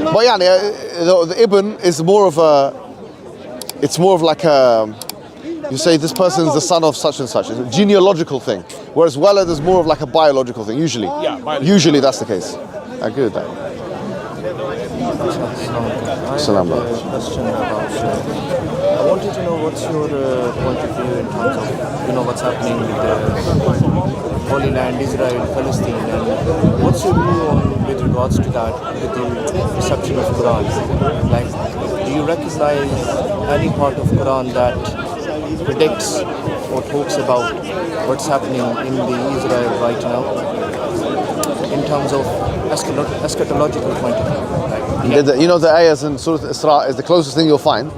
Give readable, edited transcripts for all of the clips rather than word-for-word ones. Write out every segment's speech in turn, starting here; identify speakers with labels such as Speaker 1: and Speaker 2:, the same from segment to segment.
Speaker 1: But yeah, the ibn is more of a, it's more of like a, you say this person is the son of such and such. It's a genealogical thing. Whereas walad is more of like a biological thing, usually.
Speaker 2: Yeah, biological.
Speaker 1: Usually that's the case. I agree with that.
Speaker 3: I have a question about, I wanted to know what's your point of view in terms of, what's happening with the Holy Land, Israel, Palestine, and what's your view on with regards to that, with the reception of Quran? Like, do you recognize any part of Quran that predicts or talks about what's happening in the Israel right now in terms of eschatological point of view? Like,
Speaker 1: the ayahs in Surah Isra is the closest thing you'll find,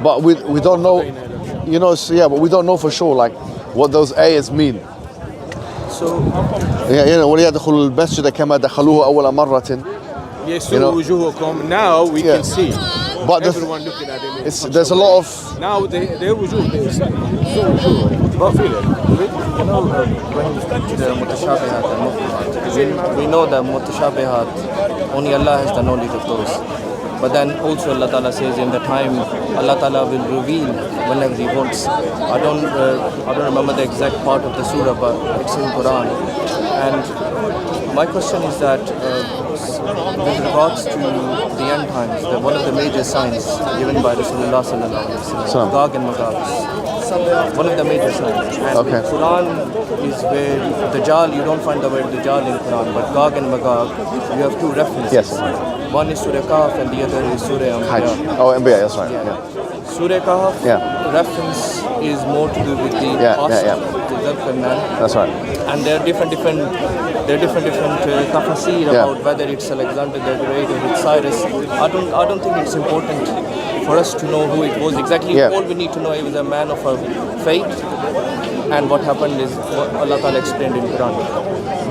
Speaker 1: but we don't know, but we don't know for sure like what those ayahs mean.
Speaker 3: So
Speaker 1: وَلْيَدْخُلُوا الْمَسْجِدَ كَمَا دَخَلُوهُ أَوَّلَ مَرَّةٍ.
Speaker 2: Now we can see.
Speaker 1: But
Speaker 2: everyone looking at it.
Speaker 1: There's a lot of.
Speaker 2: Now their wujuh is so
Speaker 3: when the mutashabihat and muhkamat, we know that mutashabihat, only Allah has the knowledge of those. But then also Allah Ta'ala says in the time Allah Ta'ala will reveal whenever He wants. I don't remember the exact part of the surah, but it's in Quran. And my question is that with regards to the end times, one of the major signs given by Rasulullah Sallallahu Alaihi Wasallam, Gog and Magog, one of the major signs. And Quran is where Dajjal, you don't find the word Dajjal in Quran, but Gog and Magog, you have two references.
Speaker 1: Yes.
Speaker 3: One is Surah Kahf and the other is Surah Anbiya.
Speaker 1: Oh, Anbiya, that's right.
Speaker 3: Yeah. Surah Kahf reference is more to do with the past, the
Speaker 1: that's right.
Speaker 3: and there are different tafsir about whether it's Alexander the Great or it's Cyrus. I don't think it's important for us to know who it was exactly. All we need to know, he was a man of a faith, and what happened is what Allah Ta'ala explained in Quran.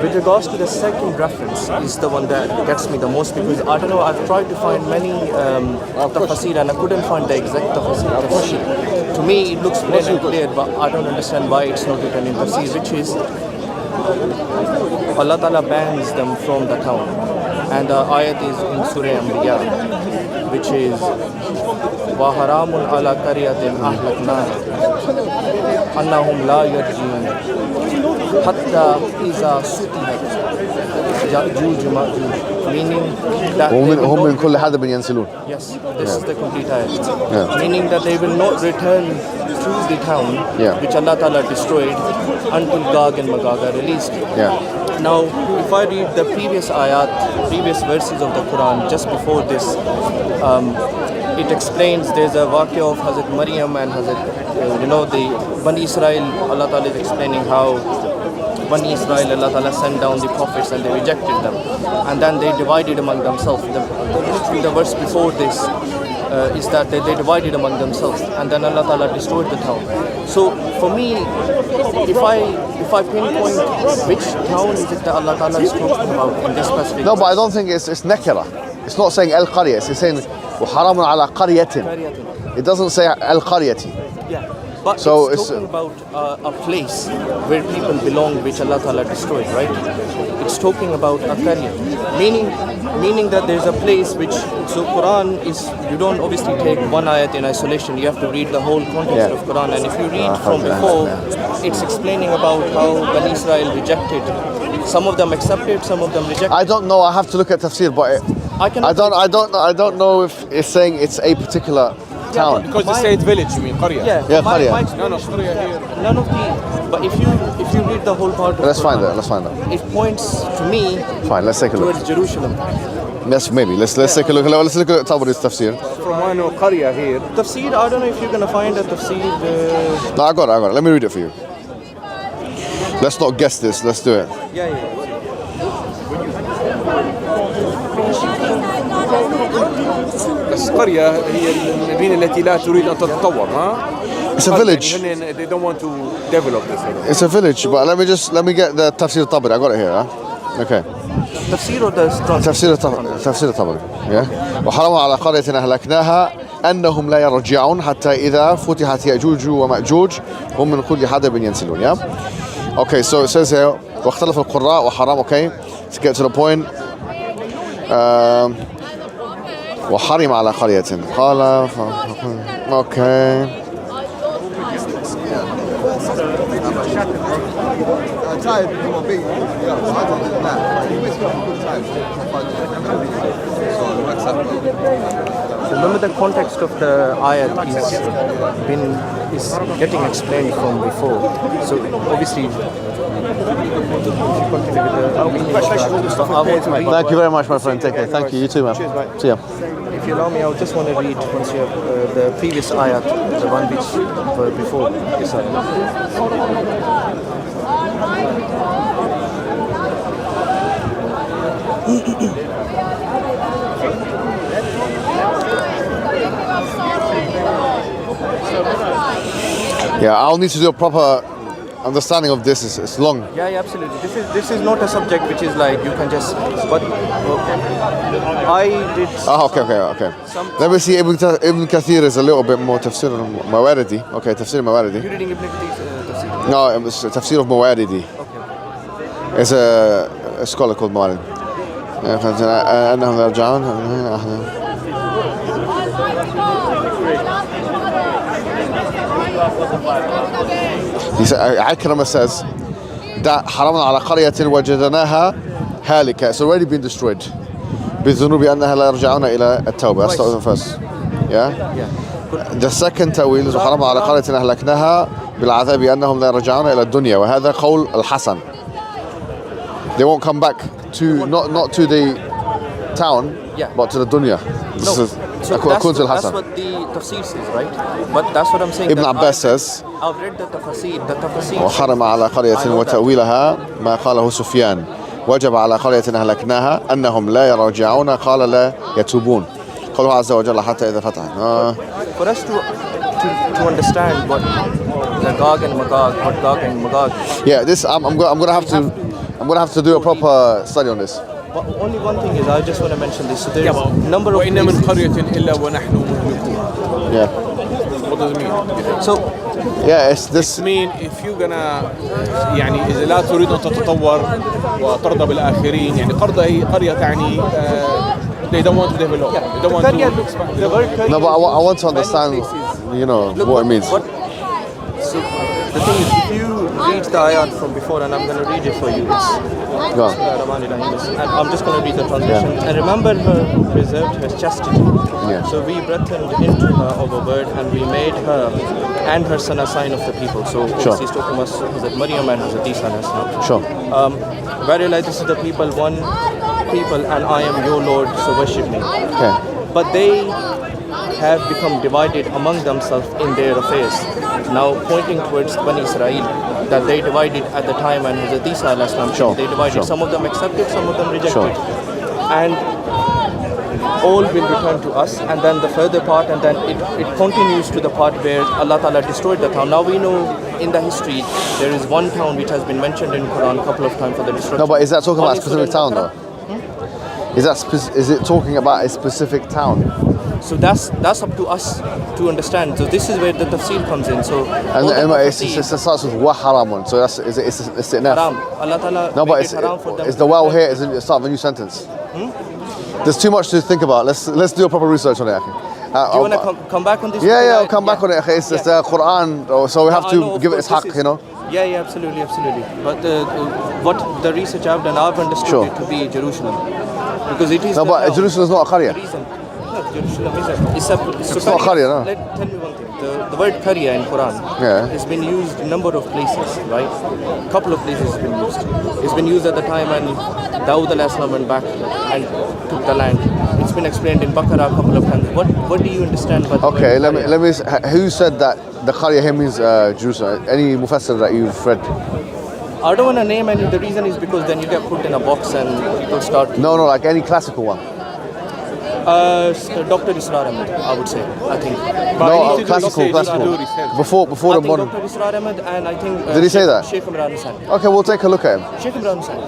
Speaker 3: With regards to the second reference is the one that gets me the most, because I don't know, I've tried to find many tafsir and I couldn't find the exact tafsir. To me it looks plain and clear, but I don't understand why it's not written in tafsir, which is Allah Ta'ala bans them from the town. And the ayat is in Surah Anbiya, which is وَحَرَامٌ عَلَى قَرْيَةٍ أَهْلَكْنَاهَا أَنَّهُمْ لَا يَرْجِعُونَ حَتَّى إِذَا سُتِحَتْ يَأْجُوجُ مَأْجُوجُ, meaning that
Speaker 1: وَهُمْ مِنْ كُلِّ حَدَبٍ يَنْسِلُونَ.
Speaker 3: Yes, this is the complete ayat. Meaning that they will not return to the town which Allah Ta'ala destroyed until Gog and Magog are released. Now, if I read the previous verses of the Quran just before this, it explains there's a waqia of Hazrat Maryam and Hazrat, the Bani Israel. Allah Ta'ala is explaining how Bani Israel, Allah Ta'ala sent down the prophets and they rejected them. And then they divided among themselves. The verse before this is that they divided among themselves, and then Allah Ta'ala destroyed the town. So for me, if I pinpoint which town is it that Allah Ta'ala is talking about in this specific
Speaker 1: but I don't think it's nakira. It's not saying al-qarya, it's saying وَحَرَامٌ عَلَى قَرْيَةٍ. It doesn't say al-qaryati.
Speaker 3: But so it's talking about a place where people belong, which Allah Ta'ala destroyed, right? It's talking about a qarya, meaning that there's a place which, so Quran is, you don't obviously take one ayat in isolation, you have to read the whole context of Quran. And if you read from before, it's explaining about how Bani Israel rejected. Some of them accepted, some of them rejected.
Speaker 1: I don't know, I have to look at tafsir, but I don't know if it's saying it's a particular town.
Speaker 2: Because they say village, you mean qarya?
Speaker 1: qarya.
Speaker 2: No, qarya here.
Speaker 3: None of the, but if you read the whole part of
Speaker 1: Let's
Speaker 3: Quran,
Speaker 1: find that.
Speaker 3: It points to me.
Speaker 1: Fine, let's take a look.
Speaker 3: Towards Jerusalem.
Speaker 1: Let's take a look. Let's look at Tabari's tafsir.
Speaker 2: From one qarya here.
Speaker 3: Tafsir, I don't know if you're gonna find a tafsir.
Speaker 1: No, I got it. Let me read it for you. Let's not guess this. Let's do it.
Speaker 2: بس قرية هي المدينة التي لا تريد أن تتطور,
Speaker 1: It's a village.
Speaker 2: They don't want to develop this.
Speaker 1: It's a village, but let me get the tafsir Tabari. I got it here. Okay.
Speaker 3: Tafsir or the
Speaker 1: تفسير Tabari. وحرم على قرية أهلكناها أنهم لا يرجعون حتى إذا فتحت يأجوج ومأجوج هم من كل حدب ينسلون. Okay, so it says here واختلف القراء وحرام. Okay, to get to the point. وحرم على قرية قال okay.
Speaker 3: So remember the context of the ayat is getting explained from before. So obviously,
Speaker 1: Thank you very much, my friend. Take care. Thank you. You too, man.
Speaker 3: Cheers, mate.
Speaker 1: See ya.
Speaker 3: If you allow me, I would just want to read once you have the previous ayat, the one which were before this ayat.
Speaker 1: Yeah, I'll need to do a proper understanding of this. It's long.
Speaker 3: Yeah, absolutely. This is not a subject which is like you can just. But I did.
Speaker 1: Okay. Let me see. Ibn Kathir is a little bit more tafsir Mawaridi. Okay, tafsir Mawaridi.
Speaker 3: You reading Ibn Kathir?
Speaker 1: No, it's tafsir of Mawaridi.
Speaker 3: Okay.
Speaker 1: It's a scholar called Mawaridi. أنهم يرجعون. Akrama says that حرمنا على قرية وجدناها هالكة. It's already been destroyed. بالذنوب أنها لا يرجعون إلى التوبة. That's the first. Yeah. The second تأويل is حرمنا على قرية أهلكناها بالعذاب أنهم لا يرجعون إلى الدنيا. وهذا قول الحسن. They won't come back to not to the town, but to the dunya. This is according to
Speaker 3: that's
Speaker 1: Hassan.
Speaker 3: what the tafsir says, right? But that's what I'm saying.
Speaker 1: Ibn Abbas says,
Speaker 3: I've read the tafsir. The tafsir.
Speaker 1: وحرم على قرية وتأويلها ما قاله سفيان. وجب على قرية أهلكناها أنهم لا يرجعون قال لا يتوبون. قوله عز وجل حتى إذا فتح.
Speaker 3: For us to understand what the Gog and Magog.
Speaker 1: Yeah, this I'm gonna have to do a proper study on this.
Speaker 3: But only one thing is, I just want to mention this. So there's number of
Speaker 2: وإن من
Speaker 3: places.
Speaker 2: قرية إلا ونحن مهلكون.
Speaker 1: Yeah.
Speaker 2: What does it mean?
Speaker 3: So
Speaker 1: Yeah, it's this.
Speaker 2: I mean, if you're gonna يعني إذا لا تريد أن تتطور وترضى بالآخرين يعني قرية تعني they don't want to develop. They don't want to expand.
Speaker 1: No, but I want to understand, what it means.
Speaker 3: So the thing is, if you read the ayat from before, and I'm going to read it for you,
Speaker 1: Go on.
Speaker 3: and I'm just going to read the translation. And remember her preserved her chastity.
Speaker 1: Yeah.
Speaker 3: So we breathed into her of a word, and we made her and her son a sign of the people. So he's talking about Hazrat Maryam and Hazrat Isa.
Speaker 1: Sure.
Speaker 3: Verily, this is the people, one people, and I am your Lord, so worship me.
Speaker 1: Okay.
Speaker 3: But they have become divided among themselves in their affairs. Now pointing towards Bani Israel, that they divided at the time when Hazrat Isa they divided. Some of them accepted, some of them rejected. And all will return to us. And then the further part, and then it continues to the part where Allah Ta'ala destroyed the town. Now we know in the history there is one town which has been mentioned in Quran a couple of times for the destruction.
Speaker 1: No, but is that talking about a specific town though? Is it talking about a specific town?
Speaker 3: So that's up to us to understand. So this is where the tafsir comes in. So
Speaker 1: it starts with wa haramun. So it's enough.
Speaker 3: Haram. Allah Ta'ala
Speaker 1: No, but
Speaker 3: made it haram for them.
Speaker 1: it's the wow here is the start of a new sentence. There's too much to think about. Let's do a proper research on it.
Speaker 3: Do you want to come back on this?
Speaker 1: Yeah, I'll come back on it. It's the Quran, so we have to give it its haqq,
Speaker 3: Yeah, absolutely. But what the research I've done, I've understood it to be Jerusalem, because it is.
Speaker 1: No, but Jerusalem is not a qarya.
Speaker 3: Jerusalem is
Speaker 1: It's not a qarya, no.
Speaker 3: Tell me one thing. The word qarya in Quran has been used a number of places, right? A couple of places it's been used. It's been used at the time when Dawud al-Islam went back and took the land. It's been explained in Baqarah a couple of times. What do you understand by the
Speaker 1: Okay,
Speaker 3: word
Speaker 1: let me. Who said that the qarya here means Jerusalem? Any mufassir that you've read?
Speaker 3: I don't want to name any. The reason is because then you get put in a box and people start.
Speaker 1: No, like any classical one.
Speaker 3: Dr. Israr Ahmed, I would say. I think.
Speaker 1: No, classical. Before the modern.
Speaker 3: Dr. Israr Ahmed, and I think.
Speaker 1: Did he say that?
Speaker 3: Sheikh Imran Hussain.
Speaker 1: Okay, we'll take a look at him.
Speaker 3: Sheikh Imran Hussain,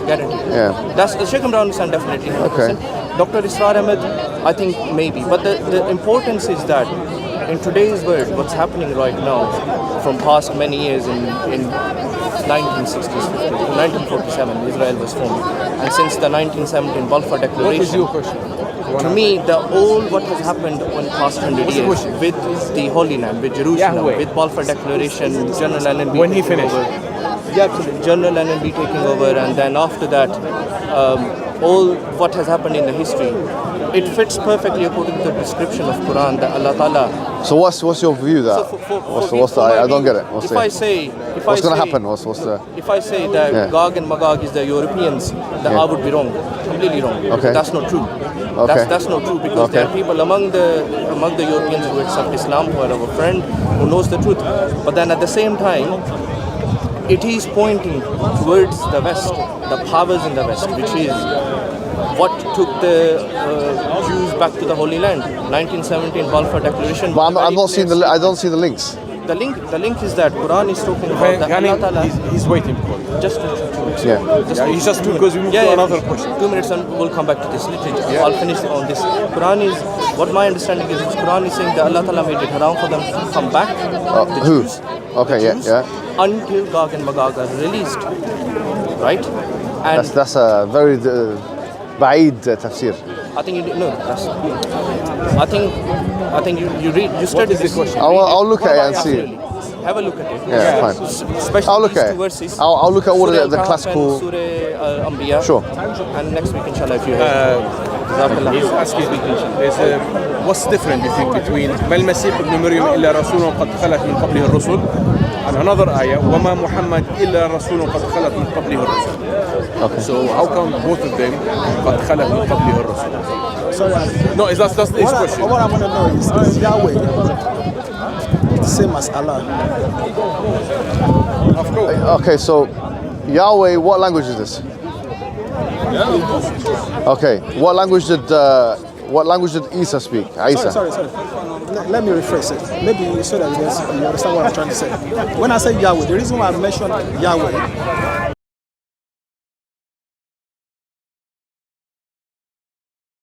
Speaker 3: guaranteed.
Speaker 1: Yeah.
Speaker 3: That's Sheikh Imran Hussain definitely. 100%.
Speaker 1: Okay.
Speaker 3: Dr. Israr Ahmed, I think maybe. But the importance is that in today's world, what's happening right now, from past many years in 1960s, 1947, Israel was formed, and since the 1917 Balfour Declaration.
Speaker 2: What is your question?
Speaker 3: to me, all what has happened in the past 100 years with the Holy Land, with Jerusalem, with Balfour Declaration, General Allenby
Speaker 2: when he finished.
Speaker 3: General Allenby taking over, and then after that, all what has happened in the history, it fits perfectly according to the description of Quran that Allah Ta'ala.
Speaker 1: So what's your view there? I don't get it.
Speaker 3: What's
Speaker 1: going to happen?
Speaker 3: If I say that Gog and Magog is the Europeans, then I would be wrong, completely wrong.
Speaker 1: Okay.
Speaker 3: That's not true. That's not true, because there are people among the Europeans who accept Islam, who are our friend, who knows the truth. But then at the same time, it is pointing towards the West, the powers in the West, which is what took the Jews back to the Holy Land. 1917 Balfour Declaration.
Speaker 1: But I'm not seeing I don't see the links.
Speaker 3: The link is that Quran is talking about that Allah Ta'ala.
Speaker 2: He's waiting for you.
Speaker 3: Just 2 minutes.
Speaker 2: He's just because we move to another question.
Speaker 3: 2 minutes and we'll come back to this. I'll finish on this. Quran is, what my understanding is, Quran is saying that Allah Ta'ala made it haram for them to come back. The
Speaker 1: who?
Speaker 3: Jews,
Speaker 1: Okay,
Speaker 3: the Jews,
Speaker 1: yeah.
Speaker 3: Until Gog and Magog are released. Right? And
Speaker 1: That's a very بعيد تفسير.
Speaker 3: I think you know. I think you study this question.
Speaker 1: I'll look at it and see it.
Speaker 3: Have a look at it.
Speaker 1: Yeah, fine.
Speaker 3: Especially
Speaker 1: I'll look
Speaker 3: these
Speaker 1: at
Speaker 3: two
Speaker 1: it.
Speaker 3: verses.
Speaker 1: I'll look at all
Speaker 3: Surah
Speaker 1: the
Speaker 3: Al-Kahf
Speaker 1: classical.
Speaker 3: and Surah Al-Anbiya.
Speaker 1: Sure.
Speaker 3: And next week, inshallah, if you have.
Speaker 2: He's asking what's different you think between ما المسيح ابن مريم إلا رسول قد خلت من قبله الرسل and another ayah وما محمد إلا رسول قد خلت من قبله الرسل.
Speaker 1: Okay.
Speaker 2: So how come both of them قد خلت من قبله الرسل?
Speaker 4: Sorry,
Speaker 2: No, that's the question.
Speaker 4: What I want to know is Yahweh the same as Allah?
Speaker 2: Of course.
Speaker 1: Okay, so Yahweh, what language is this? Okay, what language did Isa speak? Isa.
Speaker 4: Sorry. Let me rephrase it. Maybe so that you understand what I'm trying to say. When I say Yahweh, the reason why I mentioned Yahweh